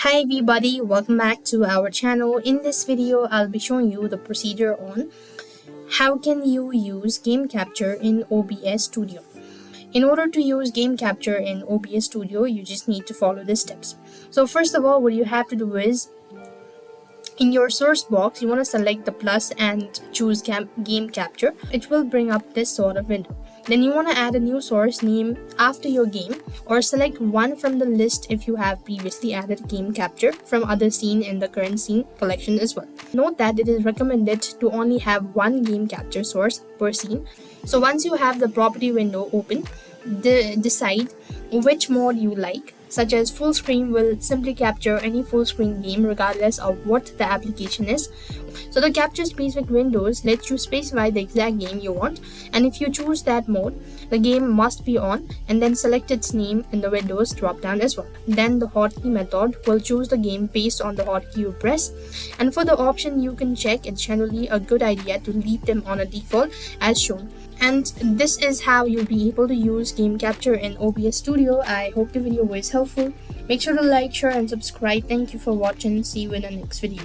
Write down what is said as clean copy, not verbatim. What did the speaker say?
Hi everybody, welcome back to our channel. In this video, I'll be showing you the procedure on how can you use game capture in OBS Studio. In order to use game capture in OBS Studio, you just need to follow the steps. So first of all, what you have to do is in your source box, you want to select the plus and choose game capture. It will bring up this sort of window. Then you want to add a new source name after your game, or select one from the list if you have previously added game capture from other scene in the current scene collection as well. Note that it is recommended to only have one game capture source per scene. So once you have the property window open, decide which mode you like, such as full screen will simply capture any full screen game regardless of what the application is. So the capture specific windows lets you specify the exact game you want, and if you choose that mode, the game must be on, and then select its name in the Windows drop down as well. Then the hotkey method will choose the game based on the hotkey you press, and for the option you can check, it's generally a good idea to leave them on a default as shown. And this is how you'll be able to use game capture in OBS Studio. I hope the video was helpful. Make sure to like, share and subscribe. Thank you for watching. See you in the next video.